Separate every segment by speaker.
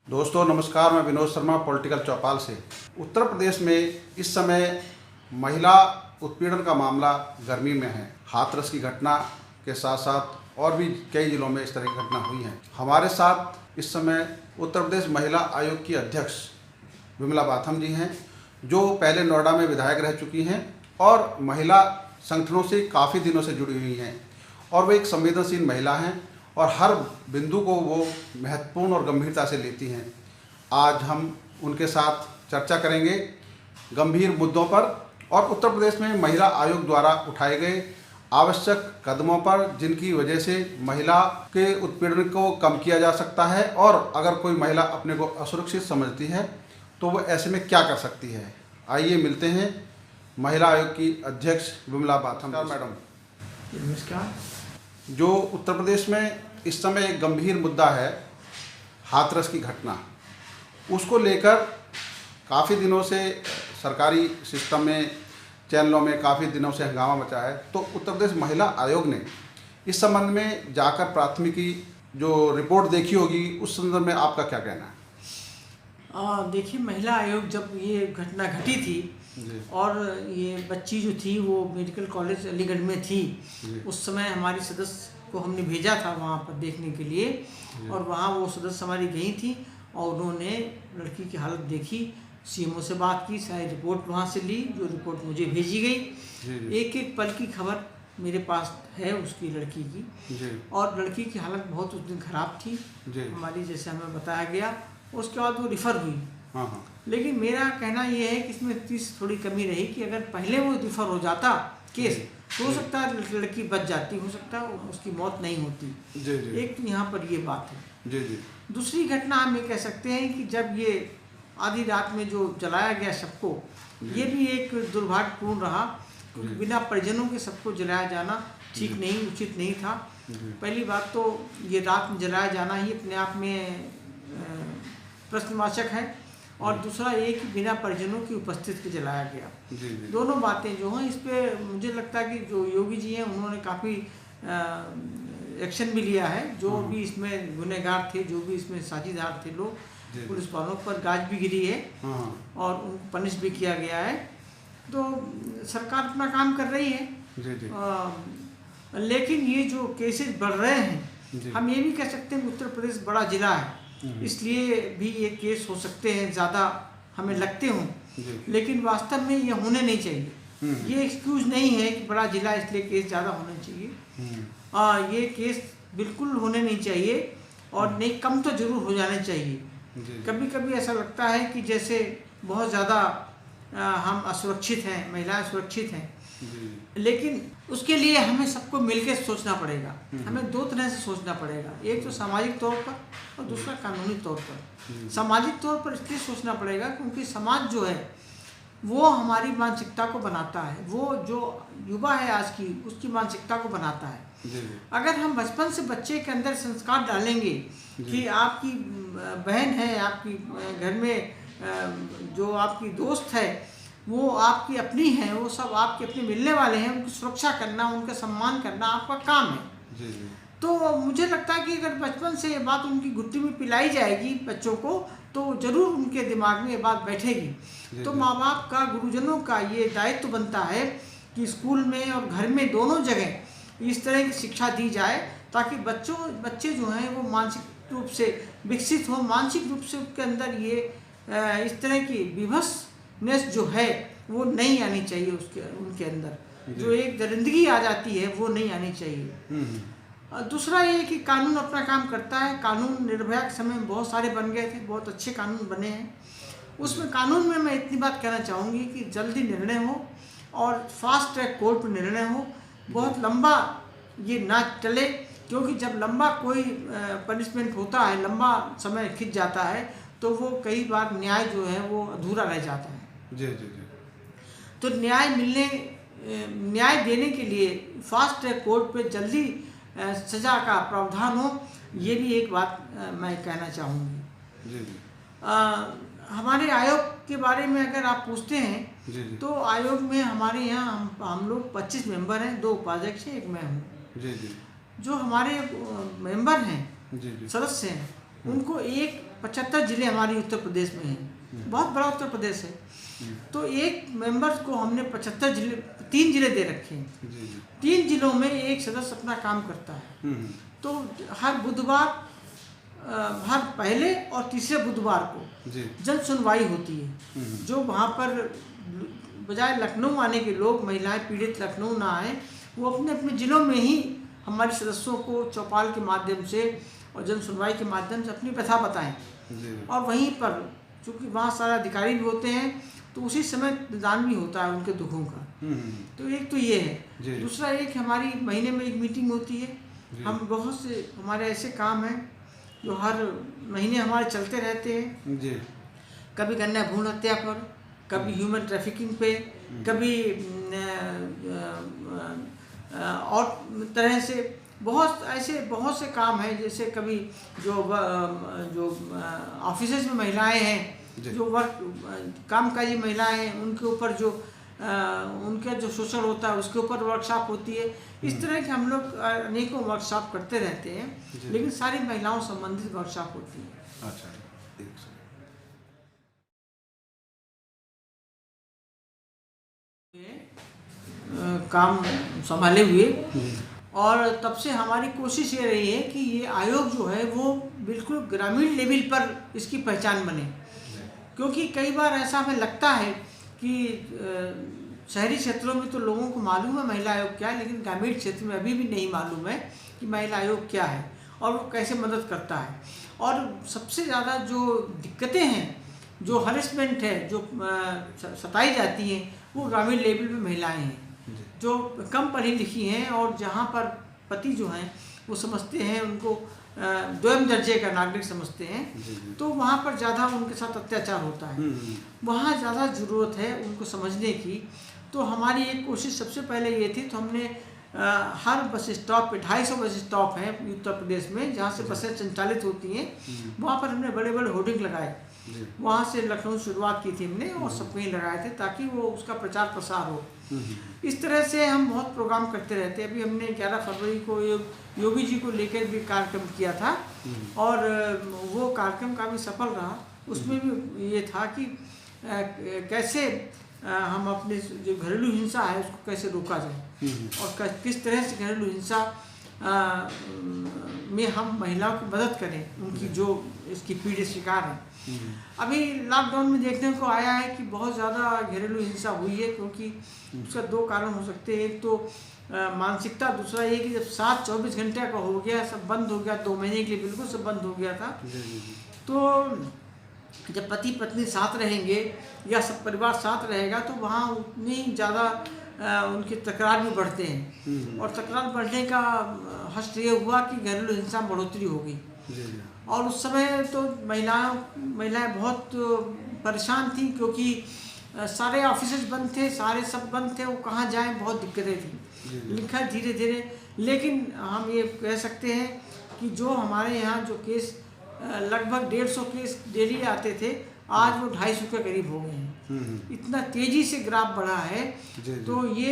Speaker 1: दोस्तों नमस्कार, मैं विनोद शर्मा पॉलिटिकल चौपाल से। उत्तर प्रदेश में इस समय महिला उत्पीड़न का मामला गर्मी में है। हाथरस की घटना के साथ साथ और भी कई जिलों में इस तरह की घटना हुई हैं। हमारे साथ इस समय उत्तर प्रदेश महिला आयोग की अध्यक्ष विमला बाथम जी हैं, जो पहले नोएडा में विधायक रह चुकी हैं और महिला संगठनों से काफ़ी दिनों से जुड़ी हुई हैं और वो एक संवेदनशील महिला हैं और हर बिंदु को वो महत्वपूर्ण और गंभीरता से लेती हैं। आज हम उनके साथ चर्चा करेंगे गंभीर मुद्दों पर और उत्तर प्रदेश में महिला आयोग द्वारा उठाए गए आवश्यक कदमों पर, जिनकी वजह से महिला के उत्पीड़न को कम किया जा सकता है और अगर कोई महिला अपने को असुरक्षित समझती है तो वो ऐसे में क्या कर सकती है। आइए मिलते हैं महिला आयोग की अध्यक्ष विमला बाथम। मैडम
Speaker 2: नमस्कार।
Speaker 1: जो उत्तर प्रदेश में इस समय एक गंभीर मुद्दा है हाथरस की घटना, उसको लेकर काफ़ी दिनों से सरकारी सिस्टम में, चैनलों में काफ़ी दिनों से हंगामा मचा है। तो उत्तर प्रदेश महिला आयोग ने इस संबंध में जाकर प्राथमिकी जो रिपोर्ट देखी होगी, उस संदर्भ में आपका क्या कहना है?
Speaker 2: देखिए, महिला आयोग जब ये घटना घटी थी और ये बच्ची जो थी वो मेडिकल कॉलेज अलीगढ़ में थी, उस समय हमारी सदस्य को हमने भेजा था वहाँ पर देखने के लिए और वहाँ वो सदस्य हमारी गई थी और उन्होंने लड़की की हालत देखी, सीएमओ से बात की, सारी रिपोर्ट वहाँ से ली, जो रिपोर्ट मुझे भेजी गई। एक एक पल की खबर मेरे पास है उसकी लड़की की, और लड़की की हालत बहुत उस दिन ख़राब थी हमारी, जैसे हमें बताया गया। उसके बाद वो रिफ़र हुई। लेकिन मेरा कहना ये है कि इसमें थोड़ी कमी रही कि अगर पहले वो रिफ़र हो जाता केस तो हो सकता है लड़की बच जाती, हो सकता है उसकी मौत नहीं होती। एक तो यहाँ पर ये बात है। दूसरी घटना हम ये कह सकते हैं कि जब ये आधी रात में जो जलाया गया सबको, ये भी एक दुर्भाग्यपूर्ण रहा, क्योंकि बिना परिजनों के सबको जलाया जाना ठीक नहीं, उचित नहीं था। पहली बात तो ये रात में जलाया जाना ही अपने आप में प्रश्नवाचक है, और दूसरा ये कि बिना परिजनों की उपस्थिति के जलाया गया। दोनों बातें जो हैं, इस पे मुझे लगता है कि जो योगी जी हैं उन्होंने काफ़ी एक्शन भी लिया है। जो भी इसमें गुनहगार थे, जो भी इसमें साझीदार थे लोग, पुलिस वालों पर गाज भी गिरी है और उनको पनिश भी किया गया है। तो सरकार अपना काम कर रही है। लेकिन ये जो केसेस बढ़ रहे हैं, हम ये भी कह सकते हैं कि उत्तर प्रदेश बड़ा जिला है, इसलिए भी ये केस हो सकते हैं ज़्यादा हमें लगते हों, लेकिन वास्तव में ये होने नहीं चाहिए। ये एक्सक्यूज़ नहीं है कि बड़ा जिला इसलिए केस ज़्यादा होने चाहिए। ये केस बिल्कुल होने नहीं चाहिए और नहीं, कम तो ज़रूर हो जाने चाहिए। कभी कभी ऐसा लगता है कि जैसे बहुत ज़्यादा हम असुरक्षित हैं, महिलाएं सुरक्षित हैं, लेकिन उसके लिए हमें सबको मिलकर सोचना पड़ेगा। हमें दो तरह से सोचना पड़ेगा, एक तो सामाजिक तौर पर और दूसरा कानूनी तौर पर। सामाजिक तौर पर इसलिए सोचना पड़ेगा क्योंकि समाज जो है वो हमारी मानसिकता को बनाता है, वो जो युवा है आज की, उसकी मानसिकता को बनाता है। अगर हम बचपन से बच्चे के अंदर संस्कार डालेंगे कि आपकी बहन है, आपकी घर में जो आपकी दोस्त है वो आपकी अपनी है, वो सब आपके अपने मिलने वाले हैं, उनकी सुरक्षा करना, उनका सम्मान करना आपका काम है। तो मुझे लगता है कि अगर बचपन से ये बात उनकी गुत्थी में पिलाई जाएगी बच्चों को, तो ज़रूर उनके दिमाग में ये बात बैठेगी। तो माँ बाप का, गुरुजनों का ये दायित्व बनता है कि स्कूल में और घर में दोनों जगह इस तरह की शिक्षा दी जाए, ताकि बच्चे जो हैं वो मानसिक रूप से विकसित हों, मानसिक रूप से उनके अंदर ये इस तरह की विवशनेस जो है वो नहीं आनी चाहिए, उनके अंदर जो एक दरिंदगी आ जाती है वो नहीं आनी चाहिए। दूसरा ये कि कानून अपना काम करता है। कानून निर्भया के समय में बहुत सारे बन गए थे, बहुत अच्छे कानून बने हैं। उसमें कानून में मैं इतनी बात कहना चाहूँगी कि जल्दी निर्णय हो और फास्ट ट्रैक कोर्ट में निर्णय हो, बहुत लंबा ये ना चले, क्योंकि जब लंबा कोई पनिशमेंट होता है, लंबा समय खिंच जाता है, तो वो कई बार न्याय जो है वो अधूरा रह जाता है। तो न्याय देने के लिए फास्ट ट्रैक कोर्ट पे जल्दी सज़ा का प्रावधान हो, ये भी एक बात मैं कहना चाहूँगी। हमारे आयोग के बारे में अगर आप पूछते हैं तो आयोग में हमारे यहाँ हम लोग 25 मेंबर हैं, 2 उपाध्यक्ष हैं, एक मैं हूँ। जो हमारे मेंबर हैं, सदस्य हैं, उनको एक 75 जिले हमारे उत्तर प्रदेश में हैं, बहुत बड़ा उत्तर प्रदेश है। तो एक मेंबर्स को हमने 75 जिले, 3 जिले दे रखे हैं। 3 जिलों में एक सदस्य अपना काम करता है। तो हर बुधवार, हर पहले और तीसरे बुधवार को जन सुनवाई होती है। जो वहाँ पर बजाय लखनऊ आने के लोग, महिलाएं पीड़ित लखनऊ ना आए, वो अपने अपने ज़िलों में ही हमारे सदस्यों को चौपाल के माध्यम से और जन सुनवाई के माध्यम से अपनी व्यथा बताएं। और वहीं पर चूँकि वहाँ सारे अधिकारी भी होते हैं, तो उसी समय निदान भी होता है उनके दुखों का। तो एक तो ये है। दूसरा एक हमारी महीने में एक मीटिंग होती है। हम बहुत से हमारे ऐसे काम हैं जो हर महीने हमारे चलते रहते हैं। कभी कन्या भ्रूण हत्या पर, कभी ह्यूमन ट्रैफिकिंग पे, कभी और तरह से बहुत से काम हैं। जैसे कभी जो ऑफिसेज में महिलाएं हैं, जो कामकाजी महिलाएं हैं, उनके ऊपर जो उनका जो शोषण होता है उसके ऊपर वर्कशॉप होती है। इस तरह के हम लोग अनेकों वर्कशॉप करते रहते हैं, लेकिन सारी महिलाओं संबंधित वर्कशॉप होती है।
Speaker 1: अच्छा,
Speaker 2: काम संभाले हुए, और तब से हमारी कोशिश ये रही है कि ये आयोग जो है वो बिल्कुल ग्रामीण लेवल पर इसकी पहचान बने। क्योंकि कई बार ऐसा हमें लगता है कि शहरी क्षेत्रों में तो लोगों को मालूम है महिला आयोग क्या है, लेकिन ग्रामीण क्षेत्र में अभी भी नहीं मालूम है कि महिला आयोग क्या है और वो कैसे मदद करता है। और सबसे ज़्यादा जो दिक्कतें हैं, जो हरेसमेंट है, जो सताई जाती हैं, वो ग्रामीण लेवल पे महिलाएं हैं जो कम पढ़ी लिखी हैं, और जहाँ पर पति जो हैं वो समझते हैं उनको द्वयम दर्जे का नागरिक समझते हैं, तो वहाँ पर ज़्यादा उनके साथ अत्याचार होता है। वहाँ ज़्यादा ज़रूरत है उनको समझने की। तो हमारी एक कोशिश सबसे पहले ये थी, तो हमने हर बस स्टॉप पे 250 बस स्टॉप हैं उत्तर प्रदेश में जहाँ से बसें संचालित होती हैं, वहाँ पर हमने बड़े बड़े होर्डिंग लगाए। वहाँ से लखनऊ शुरुआत की थी हमने, और सब कहीं लगाए थे ताकि वो उसका प्रचार प्रसार हो। इस तरह से हम बहुत प्रोग्राम करते रहते हैं। अभी हमने 11 फरवरी को योगी जी को लेकर भी कार्यक्रम किया था, और वो कार्यक्रम काफ़ी सफल रहा। उसमें भी ये था कि कैसे हम अपने जो घरेलू हिंसा है उसको कैसे रोका जाए, और किस तरह से घरेलू हिंसा में हम महिलाओं की मदद करें, उनकी जो इसकी पीड़ित शिकार है। अभी लॉकडाउन में देखने को आया है कि बहुत ज़्यादा घरेलू हिंसा हुई है, क्योंकि उसका 2 कारण हो सकते हैं। एक तो मानसिकता, दूसरा ये कि जब 7-24 घंटे का हो गया, सब बंद हो गया, 2 महीने के लिए बिल्कुल सब बंद हो गया था। तो जब पति पत्नी साथ रहेंगे या सब परिवार साथ रहेगा, तो वहाँ उतनी ज़्यादा उनके तकरार भी बढ़ते हैं, और तकरार बढ़ने का हश्र ये हुआ कि घरेलू हिंसा में बढ़ोतरी हो गई। और उस समय तो महिलाएं बहुत परेशान थी, क्योंकि सारे ऑफिसेज बंद थे, सारे सब बंद थे, वो कहाँ जाएं, बहुत दिक्कतें थी। लिखा धीरे धीरे, लेकिन हम ये कह सकते हैं कि जो हमारे यहाँ जो केस लगभग 150 केस डेली आते थे, आज वो 250 के करीब हो गए हैं। इतना तेज़ी से ग्राफ बढ़ा है। तो ये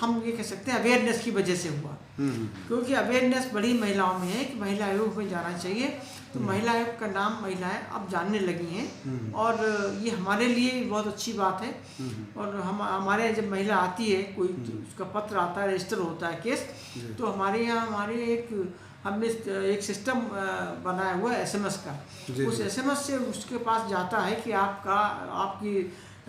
Speaker 2: हम ये कह सकते हैं अवेयरनेस की वजह से हुआ, क्योंकि अवेयरनेस बड़ी महिलाओं में है कि महिला आयोग में जाना चाहिए। तो महिला आयोग का नाम महिलाएं अब जानने लगी हैं, और ये हमारे लिए बहुत अच्छी बात है। और हमारे जब महिला आती है, कोई उसका पत्र आता है, रजिस्टर होता है केस, तो हमारे यहाँ हमने एक सिस्टम बनाया हुआ है SMS का। उस SMS से उसके पास जाता है कि आपकी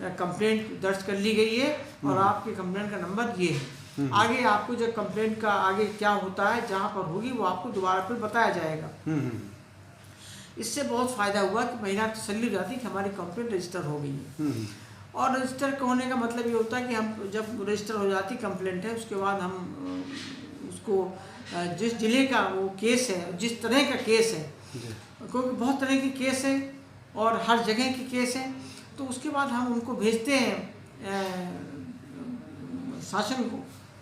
Speaker 2: कंप्लेंट दर्ज कर ली गई है, और आपकी कंप्लेंट का नंबर ये है। आगे आपको जब कंप्लेंट का आगे क्या होता है, जहाँ पर होगी वो आपको दोबारा फिर बताया जाएगा। इससे बहुत फ़ायदा हुआ कि महिला तसल्ली हो जाती कि हमारी कंप्लेंट रजिस्टर हो गई है। और रजिस्टर होने का मतलब ये होता है कि हम जब रजिस्टर हो जाती कंप्लेंट है, उसके बाद हम उसको जिस जिले का वो केस है, जिस तरह का केस है, क्योंकि बहुत तरह के केस है और हर जगह के केस हैं, तो उसके बाद हम उनको भेजते हैं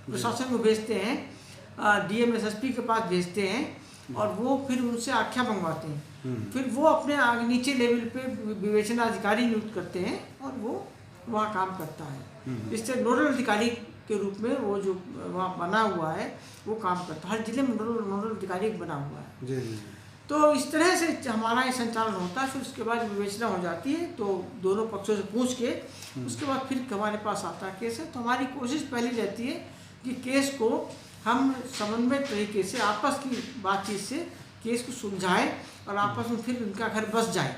Speaker 2: प्रशासन को भेजते हैं, DM SSP के पास भेजते हैं, और वो फिर उनसे आख्या मंगवाते हैं। फिर वो अपने आगे नीचे लेवल पे विवेचनाधिकारी नियुक्त करते हैं, और वो वहाँ काम करता है। इससे नोडल अधिकारी के रूप में वो जो वहाँ बना हुआ है वो काम करता है। हर जिले में नोडल अधिकारी बना हुआ है। तो इस तरह से हमारा ये संचालन होता है। फिर उसके बाद विवेचना हो जाती है, तो दोनों पक्षों से पूछ के उसके बाद फिर हमारे पास आता है केस है। तो हमारी कोशिश पहली रहती है कि केस को हम समन्वय तरीके से आपस की बातचीत से केस को सुलझाएं और आपस में फिर उनका घर बस जाए।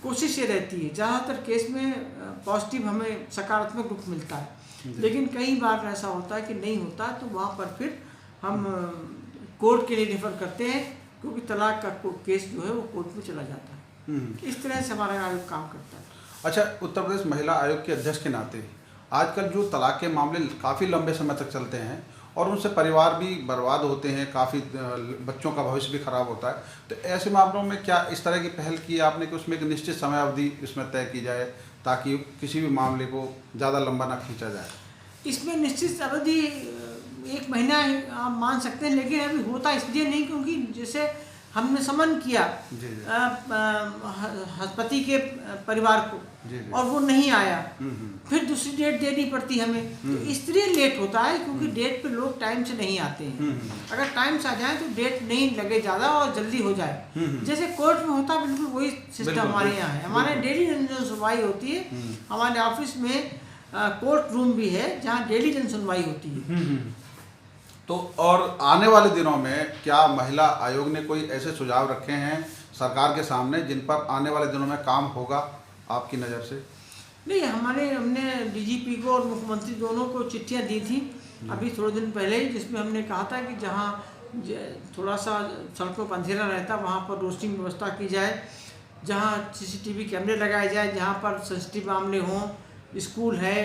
Speaker 2: कोशिश ये रहती है। ज़्यादातर केस में पॉजिटिव हमें सकारात्मक रूप मिलता है, लेकिन कई बार ऐसा होता है कि नहीं होता, तो वहाँ पर फिर हम कोर्ट के लिए रेफर करते हैं, क्योंकि तलाक का केस जो है वो कोर्ट में चला जाता है। इस तरह से हमारा आयोग काम करता है।
Speaker 1: अच्छा, उत्तर प्रदेश महिला आयोग के अध्यक्ष के नाते आजकल जो तलाक के मामले काफ़ी लंबे समय तक चलते हैं और उनसे परिवार भी बर्बाद होते हैं, काफ़ी बच्चों का भविष्य भी खराब होता है, तो ऐसे मामलों में क्या इस तरह की पहल की आपने कि उसमें एक निश्चित समय अवधि इसमें तय की जाए ताकि किसी भी मामले को ज़्यादा लंबा ना खींचा जाए? इसमें
Speaker 2: निश्चित अवधि 1 महीना आप मान सकते हैं, लेकिन अभी होता इसलिए नहीं क्योंकि जैसे हमने समन किया पति के परिवार को और वो नहीं आया, फिर दूसरी डेट देनी पड़ती हमें, तो इसलिए लेट होता है क्योंकि डेट पे लोग टाइम से नहीं आते हैं। अगर टाइम से आ जाए तो डेट नहीं लगे ज़्यादा और जल्दी हो जाए। जैसे कोर्ट में होता है बिल्कुल वही सिस्टम हमारे यहाँ है। हमारे डेली जन सुनवाई होती है, हमारे ऑफिस में कोर्ट रूम भी है जहाँ डेली जन सुनवाई होती है।
Speaker 1: तो और आने वाले दिनों में क्या महिला आयोग ने कोई ऐसे सुझाव रखे हैं सरकार के सामने जिन पर आने वाले दिनों में काम होगा आपकी नज़र से?
Speaker 2: नहीं, हमने डीजीपी को और मुख्यमंत्री दोनों को चिट्ठियां दी थी अभी थोड़े दिन पहले ही, जिसमें हमने कहा था कि जहां थोड़ा सा सड़कों पर अंधेरा रहता वहां पर रोशनी व्यवस्था की जाए, जहां सीसीटीवी कैमरे लगाए जाए, जहां पर सेंसिटिव मामले हों, स्कूल है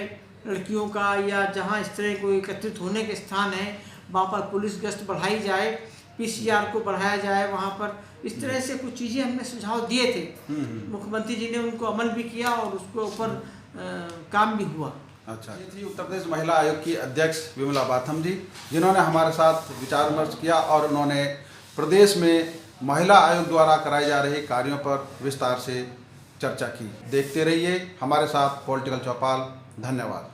Speaker 2: लड़कियों का या जहां इस तरह कोई एकत्रित होने के स्थान है वहाँ पर पुलिस गश्त बढ़ाई जाए, पीसीआर को बढ़ाया जाए वहाँ पर। इस तरह से कुछ चीज़ें हमने सुझाव दिए थे, मुख्यमंत्री जी ने उनको अमल भी किया और उसके ऊपर काम भी हुआ।
Speaker 1: अच्छा, ये थी उत्तर प्रदेश महिला आयोग की अध्यक्ष विमला बाथम जी, जिन्होंने हमारे साथ विचार विमर्श किया और उन्होंने प्रदेश में महिला आयोग द्वारा कराए जा रहे कार्यों पर विस्तार से चर्चा की। देखते रहिए हमारे साथ पॉलिटिकल चौपाल। धन्यवाद।